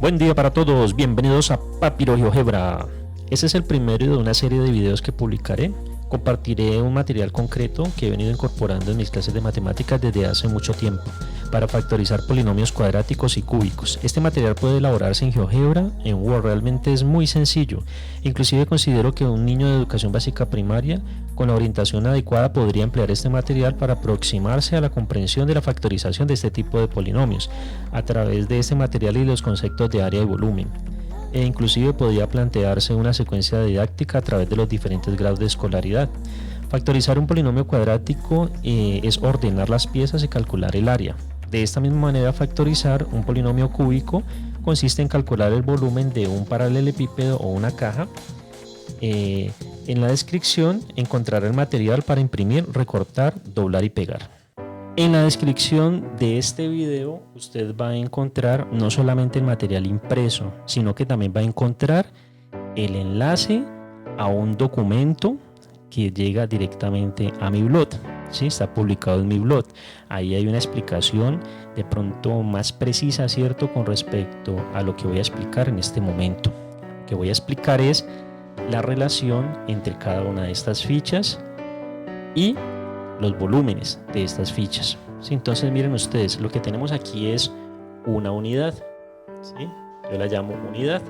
Buen día para todos, bienvenidos a Papiro GeoGebra. Este es el primero de una serie de videos que publicaré. Compartiré un material concreto que he venido incorporando en mis clases de matemáticas desde hace mucho tiempo para factorizar polinomios cuadráticos y cúbicos. Este material puede elaborarse en GeoGebra, en Word, realmente es muy sencillo. Inclusive considero que un niño de educación básica primaria con la orientación adecuada podría emplear este material para aproximarse a la comprensión de la factorización de este tipo de polinomios a través de este material y los conceptos de área y volumen. E inclusive podría plantearse una secuencia didáctica a través de los diferentes grados de escolaridad. Factorizar un polinomio cuadrático es ordenar las piezas y calcular el área. De esta misma manera, factorizar un polinomio cúbico consiste en calcular el volumen de un paralelepípedo o una caja. En la descripción encontrará el material para imprimir, recortar, doblar y pegar. En la descripción de este video usted va a encontrar no solamente el material impreso, sino que también va a encontrar el enlace a un documento que llega directamente a mi blog. ¿Sí? Está publicado en mi blog. Ahí hay una explicación de pronto más precisa, ¿cierto?, con respecto a lo que voy a explicar en este momento. Lo que voy a explicar es la relación entre cada una de estas fichas y los volúmenes de estas fichas. ¿Sí? Entonces miren ustedes, lo que tenemos aquí es una unidad, ¿sí? Yo la llamo unidad.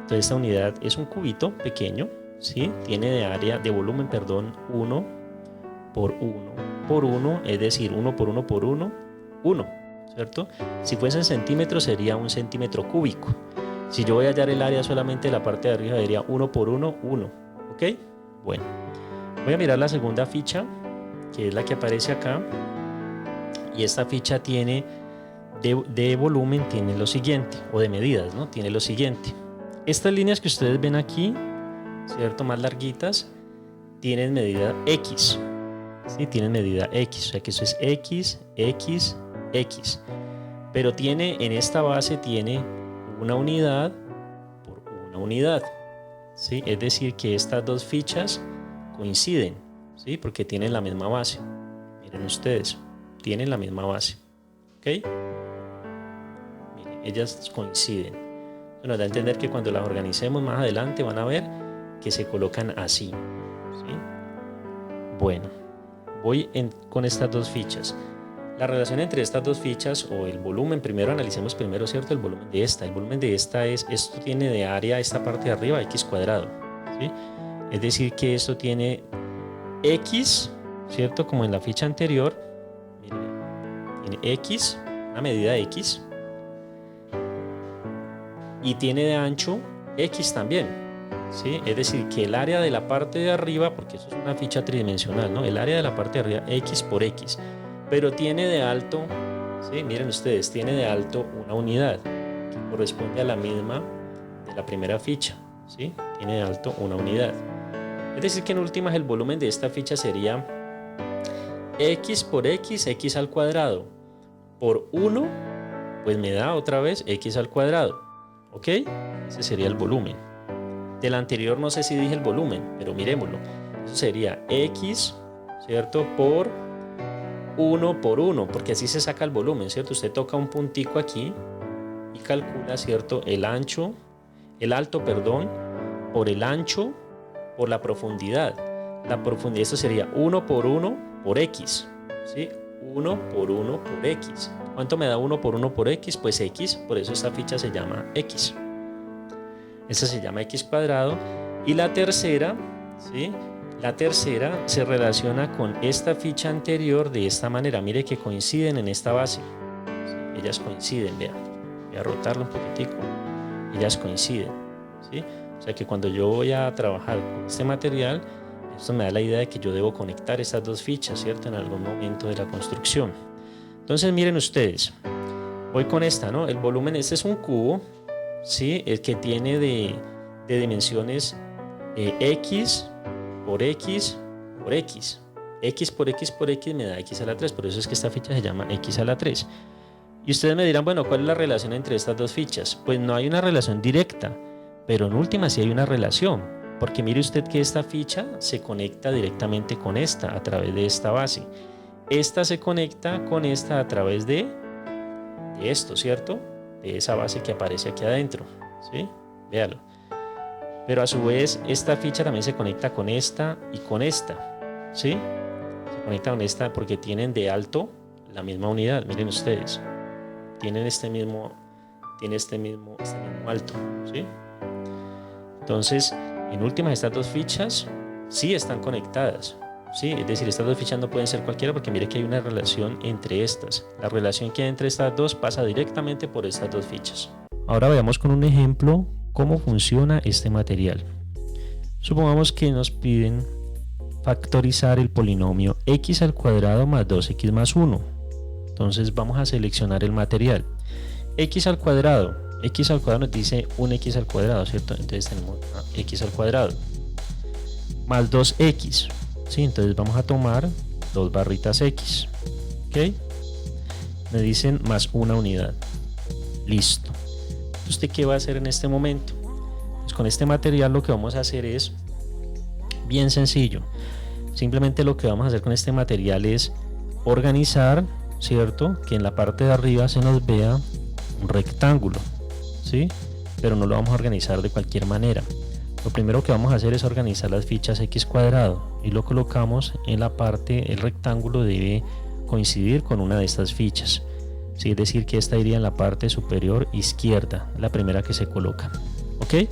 Entonces esta unidad es un cubito pequeño, ¿sí? Tiene de volumen 1 por 1 por 1, es decir, 1 por 1 por 1, 1, ¿cierto? Si fuese en centímetros sería un centímetro cúbico. Si yo voy a hallar el área solamente de la parte de arriba sería 1 por 1, 1, ¿ok? Bueno, voy a mirar la segunda ficha, que es la que aparece acá, y esta ficha tiene de volumen, tiene lo siguiente, o de medidas, ¿no? Tiene lo siguiente. Estas líneas que ustedes ven aquí, ¿cierto?, más larguitas, tienen medida X, ¿sí? Tienen medida X, o sea que eso es X, X, X, pero tiene, en esta base tiene una unidad por una unidad, ¿sí? Es decir que estas dos fichas coinciden, ¿sí? Porque tienen la misma base. Miren ustedes, tienen la misma base, ¿ok? Miren, ellas coinciden. Eso nos da a entender que cuando las organicemos más adelante van a ver que se colocan así, ¿sí? Bueno, voy con estas dos fichas. La relación entre estas dos fichas, o el volumen, primero analicemos primero, ¿cierto?, el volumen de esta. El volumen de esta es, esto tiene de área, esta parte de arriba, x cuadrado, ¿sí? Es decir que esto tiene x, ¿cierto?, como en la ficha anterior. Miren, tiene x, una medida de x, y tiene de ancho x también, ¿sí? Es decir que el área de la parte de arriba, porque eso es una ficha tridimensional, ¿no?, el área de la parte de arriba, x por x, pero tiene de alto, ¿sí?, miren ustedes, tiene de alto una unidad que corresponde a la misma de la primera ficha, ¿sí? Tiene de alto una unidad. Es decir que en últimas el volumen de esta ficha sería x por x, x al cuadrado, por 1, pues me da otra vez x al cuadrado, ¿ok? Ese sería el volumen. Del anterior no sé si dije el volumen, pero miremoslo. Eso sería x, ¿cierto?, por 1 por 1, porque así se saca el volumen, ¿cierto? Usted toca un puntico aquí y calcula, ¿cierto?, el alto, por el ancho, por la profundidad. La profundidad, esto sería 1 por 1 por x, ¿sí? 1 por 1 por x. ¿Cuánto me da 1 por 1 por x? Pues x, por eso esta ficha se llama x. Esta se llama x cuadrado. Y la tercera, ¿sí?, la tercera se relaciona con esta ficha anterior de esta manera. Mire que coinciden en esta base, ¿sí? Ellas coinciden, vean. Voy a rotarlo un poquitico. Ellas coinciden, ¿sí? O sea que cuando yo voy a trabajar con este material, esto me da la idea de que yo debo conectar estas dos fichas, ¿cierto?, en algún momento de la construcción. Entonces miren ustedes, voy con esta, ¿no? El volumen, este es un cubo, ¿sí?, el que tiene de dimensiones x por x por x. X por x por x me da x a la 3, por eso es que esta ficha se llama x a la 3. Y ustedes me dirán, bueno, ¿cuál es la relación entre estas dos fichas? Pues no hay una relación directa, pero en última sí hay una relación, porque mire usted que esta ficha se conecta directamente con esta a través de esta base. Esta se conecta con esta a través de esto, ¿cierto? de esa base que aparece aquí adentro, ¿sí? Véalo. Pero a su vez esta ficha también se conecta con esta y con esta, ¿sí? Se conecta con esta porque tienen de alto la misma unidad. Miren ustedes, tienen este mismo alto, ¿sí? Entonces, en últimas, estas dos fichas sí están conectadas, ¿sí? Es decir, estas dos fichas no pueden ser cualquiera porque mire que hay una relación entre estas. La relación que hay entre estas dos pasa directamente por estas dos fichas. Ahora veamos con un ejemplo cómo funciona este material. Supongamos que nos piden factorizar el polinomio x al cuadrado más 2x más 1. Entonces vamos a seleccionar el material. X al cuadrado nos dice un x al cuadrado, ¿cierto? Entonces tenemos x al cuadrado más 2x, ¿sí? Entonces vamos a tomar dos barritas x, ¿ok? Me dicen más una unidad. Listo. ¿Usted qué va a hacer en este momento? Pues con este material lo que vamos a hacer es bien sencillo. Simplemente lo que vamos a hacer con este material es organizar, ¿cierto? Que en la parte de arriba se nos vea un rectángulo, ¿sí? Pero no lo vamos a organizar de cualquier manera. Lo primero que vamos a hacer es organizar las fichas x cuadrado y lo colocamos en la parte, el rectángulo debe coincidir con una de estas fichas, ¿sí? Es decir, que esta iría en la parte superior izquierda, la primera que se coloca, ¿ok?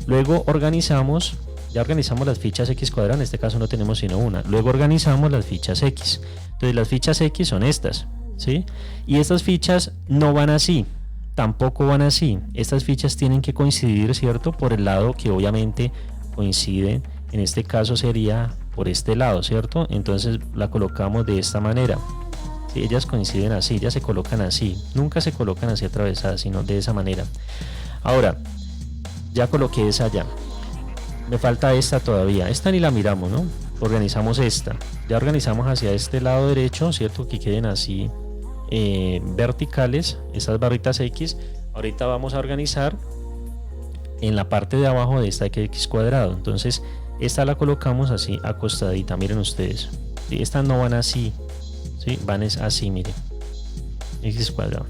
Luego ya organizamos las fichas x cuadrado, en este caso no tenemos sino una. Luego organizamos las fichas x. Entonces las fichas x son estas, ¿sí? Y estas fichas no van así, tampoco van así. Estas fichas tienen que coincidir, ¿cierto? Por el lado que obviamente coincide. En este caso sería por este lado, ¿cierto? Entonces la colocamos de esta manera. ¿Sí? Ellas coinciden así, ellas se colocan así. Nunca se colocan así atravesadas, sino de esa manera. Ahora, ya coloqué esa allá. Me falta esta todavía. Esta ni la miramos, ¿no? Organizamos esta. Ya organizamos hacia este lado derecho, ¿cierto? Que queden así verticales estas barritas x. Ahorita vamos a organizar en la parte de abajo de esta x cuadrado. Entonces esta la colocamos así acostadita. Miren ustedes, ¿sí? Estas no van así, ¿sí? Van es así, miren, x cuadrado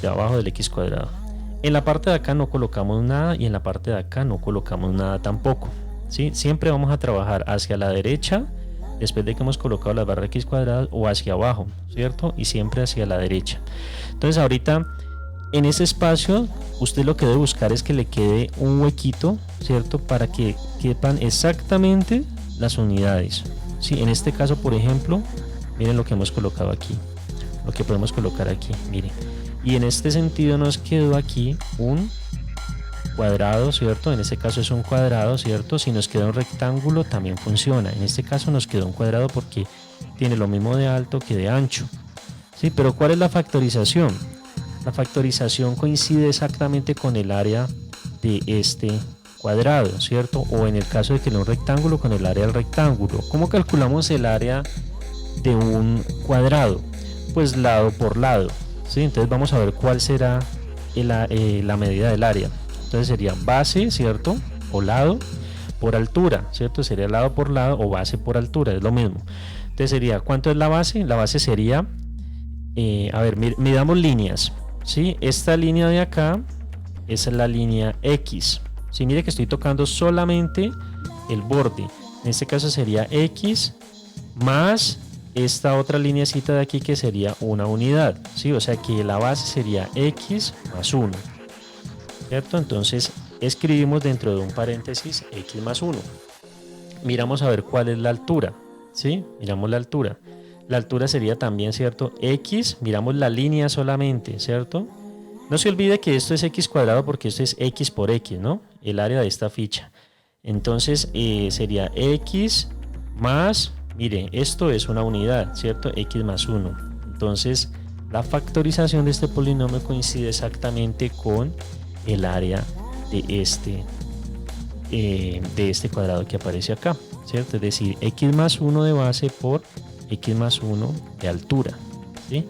de abajo del x cuadrado. En la parte de acá no colocamos nada y en la parte de acá no colocamos nada tampoco, ¿sí? Siempre vamos a trabajar hacia la derecha después de que hemos colocado las barras x cuadradas o hacia abajo, ¿cierto? Y siempre hacia la derecha. Entonces ahorita en ese espacio usted lo que debe buscar es que le quede un huequito, ¿cierto? Para que quepan exactamente las unidades, ¿sí? En este caso, por ejemplo, miren lo que hemos colocado aquí, lo que podemos colocar aquí, miren. Y en este sentido nos quedó aquí un cuadrado, ¿cierto? En este caso es un cuadrado, ¿cierto? Si nos queda un rectángulo también funciona. En este caso nos quedó un cuadrado porque tiene lo mismo de alto que de ancho, ¿sí? Pero ¿cuál es la factorización? La factorización coincide exactamente con el área de este cuadrado, ¿cierto? O en el caso de que no un rectángulo, con el área del rectángulo. ¿Cómo calculamos el área de un cuadrado? Pues lado por lado, ¿sí? Entonces vamos a ver cuál será la medida del área. Entonces sería base, ¿cierto? O lado por altura, ¿cierto? Sería lado por lado o base por altura, es lo mismo. Entonces sería, ¿cuánto es la base? La base sería, a ver, midamos líneas, ¿sí? Esta línea de acá es la línea X. ¿Sí? Mire que estoy tocando solamente el borde. En este caso sería X más esta otra lineacita de aquí que sería una unidad, ¿sí? O sea que la base sería X más 1. ¿Cierto? Entonces escribimos dentro de un paréntesis x más 1. Miramos a ver cuál es la altura, ¿sí? Miramos la altura. La altura sería también, ¿cierto? X, miramos la línea solamente, ¿cierto? No se olvide que esto es x cuadrado porque esto es x por x, ¿no? El área de esta ficha. Entonces sería x más, miren, esto es una unidad, ¿cierto? X más 1. Entonces la factorización de este polinomio coincide exactamente con el área de este cuadrado que aparece acá, ¿cierto? Es decir, x más 1 de base por x más 1 de altura, ¿sí?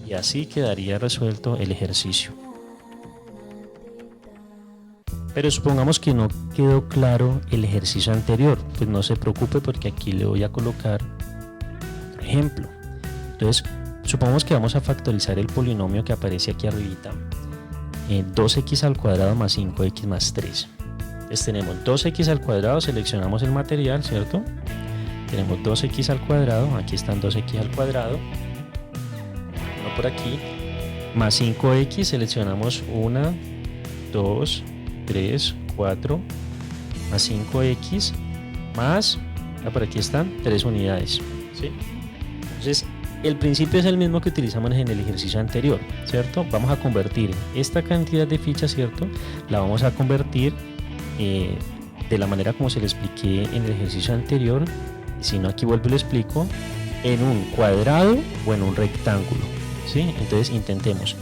Y así quedaría resuelto el ejercicio. Pero supongamos que no quedó claro el ejercicio anterior, pues no se preocupe porque aquí le voy a colocar otro ejemplo. Entonces, supongamos que vamos a factorizar el polinomio que aparece aquí arribita. 2x al cuadrado más 5x más 3. Entonces tenemos 2x al cuadrado, seleccionamos el material, ¿cierto? Tenemos 2x al cuadrado, aquí están 2x al cuadrado, uno por aquí, más 5x, seleccionamos 1, 2, 3, 4, más 5x, más, por aquí están 3 unidades, ¿sí? Entonces, el principio es el mismo que utilizamos en el ejercicio anterior, ¿cierto? Vamos a convertir esta cantidad de fichas, ¿cierto? La vamos a convertir de la manera como se le expliqué en el ejercicio anterior, y si no aquí vuelvo y lo explico, en un cuadrado o en un rectángulo, ¿sí? Entonces intentemos.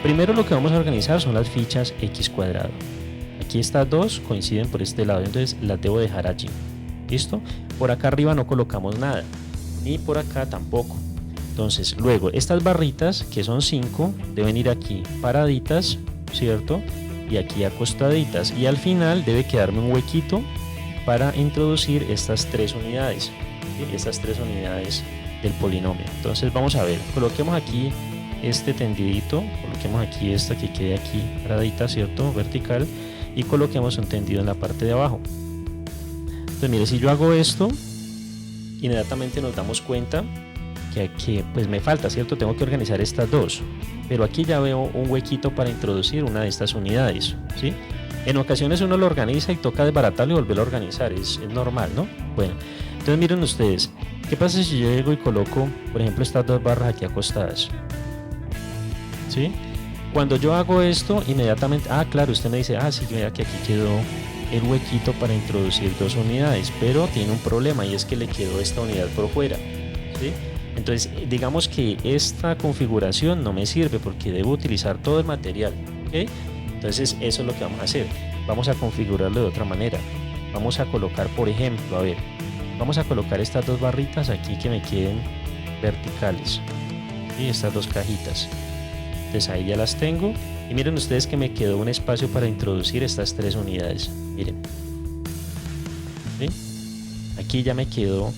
Primero lo que vamos a organizar son las fichas x cuadrado. Aquí estas dos coinciden por este lado, entonces las debo dejar allí. ¿Listo? Por acá arriba no colocamos nada, ni por acá tampoco. Entonces luego estas barritas, que son 5, deben ir aquí paraditas, ¿cierto? Y aquí acostaditas, y al final debe quedarme un huequito para introducir estas 3 unidades, ¿sí? Estas 3 unidades del polinomio. Entonces vamos a ver, coloquemos aquí este tendidito, coloquemos aquí esta que quede aquí paradita, ¿cierto? Vertical, y coloquemos un tendido en la parte de abajo. Entonces mire, si yo hago esto, inmediatamente nos damos cuenta que pues me falta, ¿cierto? Tengo que organizar estas dos, pero aquí ya veo un huequito para introducir una de estas unidades, ¿sí? En ocasiones uno lo organiza y toca desbaratarlo y volverlo a organizar, es normal, ¿no? Bueno, entonces miren ustedes, ¿qué pasa si yo llego y coloco, por ejemplo, estas dos barras aquí acostadas? ¿Sí? Cuando yo hago esto, inmediatamente, claro, usted me dice, sí, mira que aquí quedó el huequito para introducir 2 unidades, pero tiene un problema y es que le quedó esta unidad por fuera, ¿sí? Entonces, digamos que esta configuración no me sirve porque debo utilizar todo el material, ¿ok? Entonces, eso es lo que vamos a hacer. Vamos a configurarlo de otra manera. Vamos a colocar, por ejemplo, vamos a colocar estas dos barritas aquí que me queden verticales, y estas dos cajitas. Entonces ahí ya las tengo, y miren ustedes que me quedó un espacio para introducir estas 3 unidades. Miren, ¿sí? Aquí ya me quedó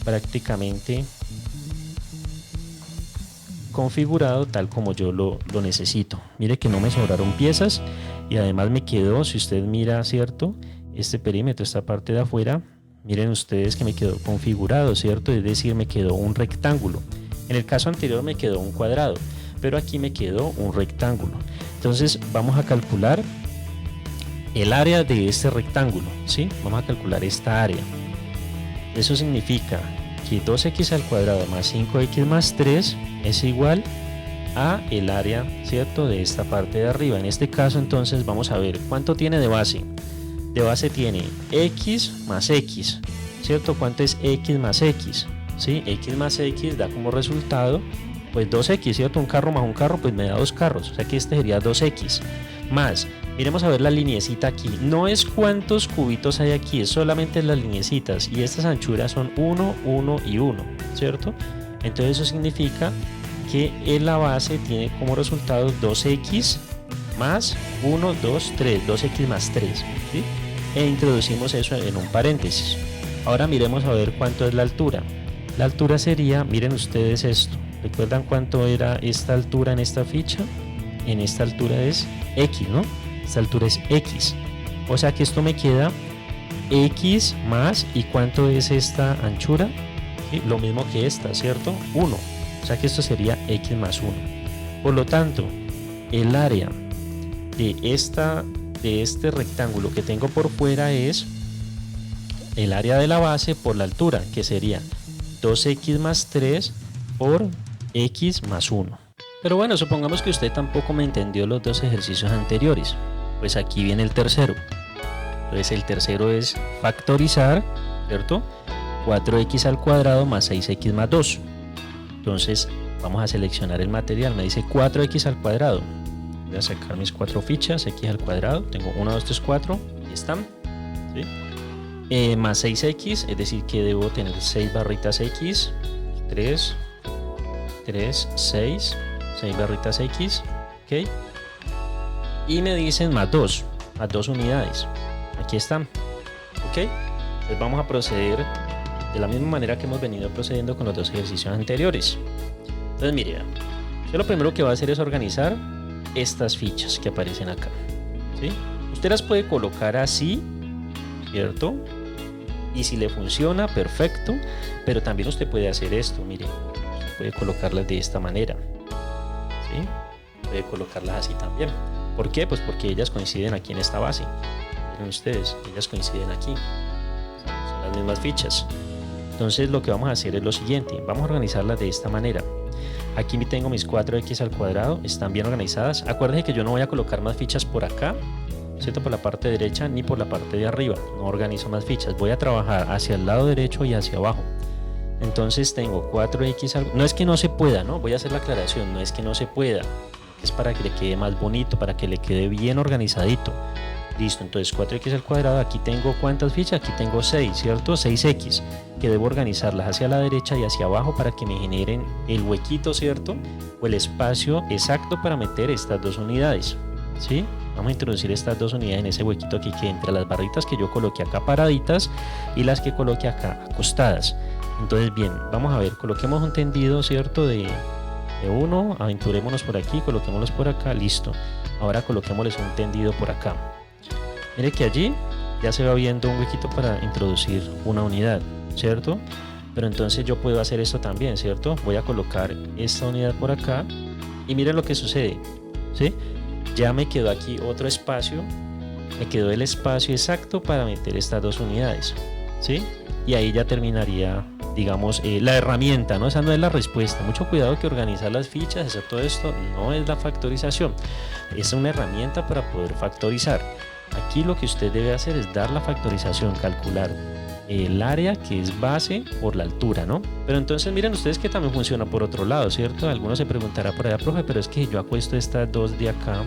prácticamente configurado tal como yo lo necesito. Mire que no me sobraron piezas, y además me quedó, si usted mira, ¿cierto? Este perímetro, esta parte de afuera, miren ustedes que me quedó configurado, ¿cierto? Es decir, me quedó un rectángulo. En el caso anterior me quedó un cuadrado, pero aquí me quedó un rectángulo. Entonces vamos a calcular el área de este rectángulo, ¿sí? Vamos a calcular esta área. Eso significa que 2x al cuadrado más 5x más 3 es igual a el área, ¿cierto? De esta parte de arriba. En este caso entonces vamos a ver cuánto tiene de base. De base tiene x más x, ¿cierto? ¿Cuánto es x más x? ¿Sí? X más x da como resultado pues 2x, ¿cierto? Un carro más un carro pues me da 2 carros, o sea que este sería 2x más, miremos a ver la lineecita aquí, no es cuántos cubitos hay aquí, es solamente las lineecitas, y estas anchuras son 1, 1 y 1, ¿cierto? Entonces eso significa que en la base tiene como resultado 2x más 1, 2, 3, 2x más 3, ¿sí? E introducimos eso en un paréntesis. Ahora miremos a ver cuánto es la altura. La altura sería, miren ustedes esto, ¿recuerdan cuánto era esta altura en esta ficha? En esta altura es x, ¿no? Esta altura es x, o sea que esto me queda x más, ¿y cuánto es esta anchura? ¿Sí? Lo mismo que esta, ¿cierto? 1, o sea que esto sería x más 1. Por lo tanto, el área de este rectángulo que tengo por fuera es el área de la base por la altura, que sería 2x más 3 por x más 1. Pero bueno, supongamos que usted tampoco me entendió los dos ejercicios anteriores. Pues aquí viene el tercero. Entonces el tercero es factorizar, ¿cierto? 4x al cuadrado más 6x más 2. Entonces vamos a seleccionar el material. Me dice 4x al cuadrado. Voy a sacar mis 4 fichas, x al cuadrado. Tengo 1, 2, 3, 4. Ahí están. ¿Sí? Más 6x, es decir que debo tener 6 barritas x. 3, 6 barritas x. ¿Ok? Y me dicen más 2 unidades. Aquí están. ¿Ok? Entonces vamos a proceder de la misma manera que hemos venido procediendo con los dos ejercicios anteriores. Entonces mire, yo lo primero que voy a hacer es organizar estas fichas que aparecen acá, ¿sí? Usted las puede colocar así, ¿cierto? Y si le funciona, perfecto, pero también usted puede hacer esto, mire, usted puede colocarlas de esta manera, ¿sí? Puede colocarlas así también. ¿Por qué? Pues porque ellas coinciden aquí en esta base. Miren ustedes, ellas coinciden aquí, son las mismas fichas. Entonces lo que vamos a hacer es lo siguiente, vamos a organizarlas de esta manera. Aquí tengo mis 4x al cuadrado, están bien organizadas. Acuérdense que yo no voy a colocar más fichas por acá, ¿cierto? Por la parte derecha ni por la parte de arriba, no organizo más fichas, voy a trabajar hacia el lado derecho y hacia abajo. Entonces tengo 4x al... No es que no se pueda, ¿no? Voy a hacer la aclaración, no es que no se pueda, es para que le quede más bonito, para que le quede bien organizadito. Listo, entonces 4x al cuadrado, aquí tengo ¿cuántas fichas? Aquí tengo 6, ¿cierto? 6x, que debo organizarlas hacia la derecha y hacia abajo para que me generen el huequito, ¿cierto? O el espacio exacto para meter estas dos unidades, ¿sí? Vamos a introducir estas dos unidades en ese huequito aquí que entre las barritas que yo coloqué acá paraditas y las que coloqué acá acostadas. Entonces bien, vamos a ver, coloquemos un tendido, ¿cierto? De 1, aventurémonos por aquí, coloquémoslos por acá, listo. Ahora coloquémosles un tendido por acá. Mire que allí ya se va viendo un huequito para introducir una unidad, ¿cierto? Pero entonces yo puedo hacer esto también, ¿cierto? Voy a colocar esta unidad por acá y miren lo que sucede, ¿sí? Ya me quedó aquí otro espacio, me quedó el espacio exacto para meter estas dos unidades, ¿sí? Y ahí ya terminaría, digamos, la herramienta, ¿no? Esa no es la respuesta. Mucho cuidado que organizar las fichas, hacer todo esto, no es la factorización. Es una herramienta para poder factorizar. Aquí lo que usted debe hacer es dar la factorización, calcular el área que es base por la altura, ¿no? Pero entonces miren ustedes que también funciona por otro lado, ¿cierto? Algunos se preguntará por allá, profe, pero es que yo acuesto estas dos de acá,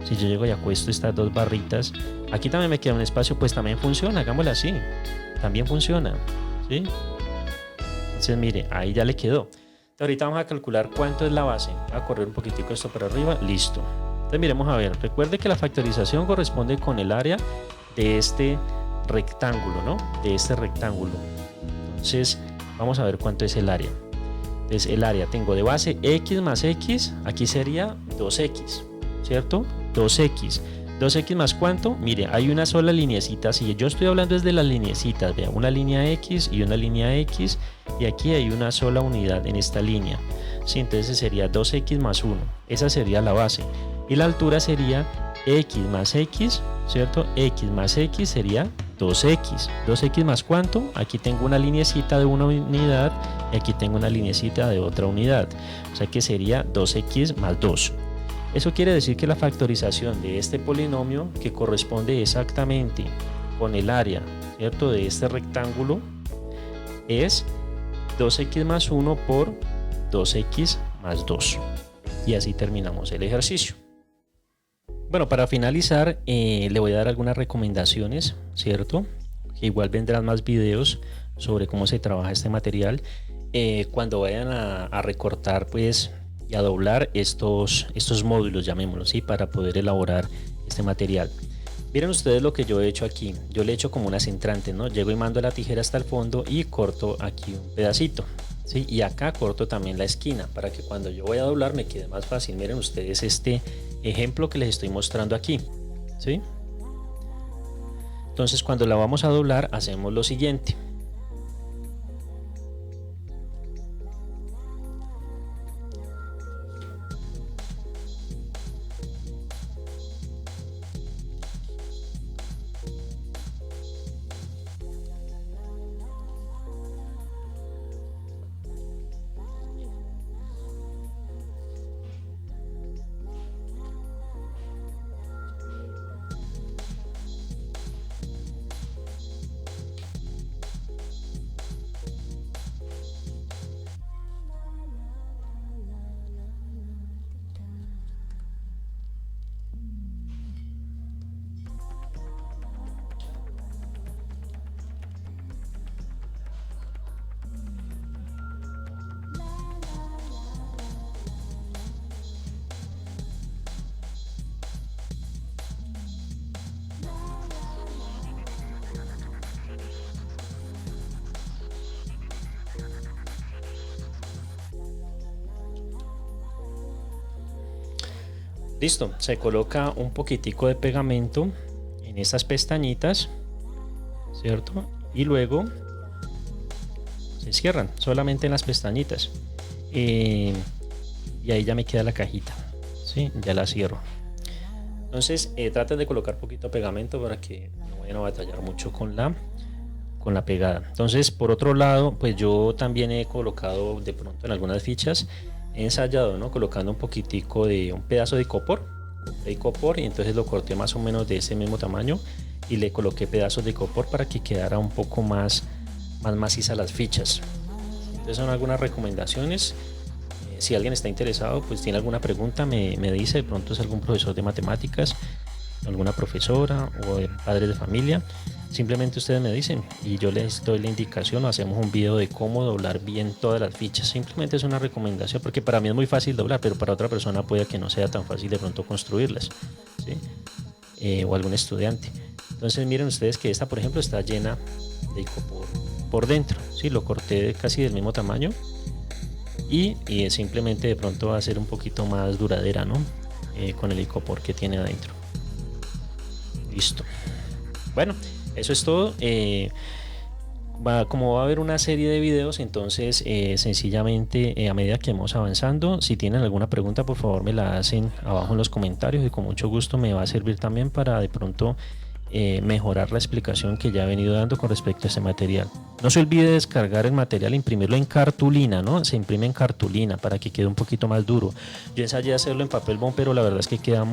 si yo llego y acuesto estas dos barritas, aquí también me queda un espacio, pues también funciona, hagámoslo así, también funciona, ¿sí? Entonces mire, ahí ya le quedó. Entonces, ahorita vamos a calcular cuánto es la base, voy a correr un poquitico esto para arriba, listo. Entonces miremos a ver, recuerde que la factorización corresponde con el área de este rectángulo, ¿no? De este rectángulo. Entonces vamos a ver cuánto es el área. Entonces el área tengo de base x más x, aquí sería 2x, ¿cierto? 2x. 2x más cuánto, mire, hay una sola lineecita, si yo estoy hablando desde las lineecitas, vea, una línea x y una línea x, y aquí hay una sola unidad en esta línea, ¿sí? Entonces sería 2x más 1, esa sería la base, y la altura sería x más x, ¿cierto? X más x sería 2x, 2x más cuánto, aquí tengo una lineecita de una unidad, y aquí tengo una lineecita de otra unidad, o sea que sería 2x más 2. Eso quiere decir que la factorización de este polinomio, que corresponde exactamente con el área, ¿cierto?, de este rectángulo, es 2x más 1 por 2x más 2. Y así terminamos el ejercicio. Bueno, para finalizar, le voy a dar algunas recomendaciones, ¿cierto? Que igual vendrán más videos sobre cómo se trabaja este material. Cuando vayan a recortar, pues, y a doblar estos módulos, llamémoslos, ¿sí? Para poder elaborar este material. Miren ustedes lo que yo he hecho aquí. Yo le he hecho como una centrante, ¿no? Llego y mando la tijera hasta el fondo y corto aquí un pedacito, ¿sí? Y acá corto también la esquina para que cuando yo voy a doblar me quede más fácil. Miren ustedes este ejemplo que les estoy mostrando aquí, ¿sí? Entonces cuando la vamos a doblar hacemos lo siguiente. Listo, se coloca un poquitico de pegamento en estas pestañitas, ¿cierto? Y luego se cierran solamente en las pestañitas. Y ahí ya me queda la cajita, ¿sí? Ya la cierro. Entonces traten de colocar poquito pegamento para que no vayan a batallar mucho con la pegada. Entonces, por otro lado, pues yo también he colocado de pronto en algunas fichas, he ensayado, ¿no? Colocando un poquitico de un pedazo de copor, y entonces lo corté más o menos de ese mismo tamaño y le coloqué pedazos de copor para que quedara un poco más maciza las fichas. Entonces son algunas recomendaciones. Si alguien está interesado, pues tiene alguna pregunta, me dice, de pronto es algún profesor de matemáticas, alguna profesora o padres de familia, simplemente ustedes me dicen y yo les doy la indicación o hacemos un video de cómo doblar bien todas las fichas. Simplemente es una recomendación porque para mí es muy fácil doblar, pero para otra persona puede que no sea tan fácil de pronto construirlas, ¿sí? O algún estudiante. Entonces miren ustedes que esta, por ejemplo, está llena de icopor por dentro, ¿sí? Lo corté casi del mismo tamaño y simplemente de pronto va a ser un poquito más duradera, ¿no? Con el icopor que tiene adentro. Listo. Bueno, eso es todo. Como va a haber una serie de videos, entonces sencillamente a medida que vamos avanzando, si tienen alguna pregunta, por favor me la hacen abajo en los comentarios y con mucho gusto me va a servir también para de pronto mejorar la explicación que ya he venido dando con respecto a este material. No se olvide descargar el material e imprimirlo en cartulina, ¿no? Se imprime en cartulina para que quede un poquito más duro. Yo ensayé hacerlo en papel bond, pero la verdad es que queda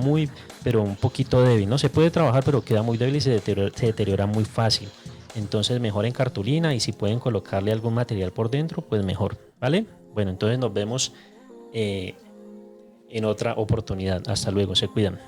pero un poquito débil, ¿no? Se puede trabajar, pero queda muy débil y se deteriora muy fácil. Entonces mejor en cartulina, y si pueden colocarle algún material por dentro, pues mejor, ¿vale? Bueno, entonces nos vemos en otra oportunidad. Hasta luego, se cuidan.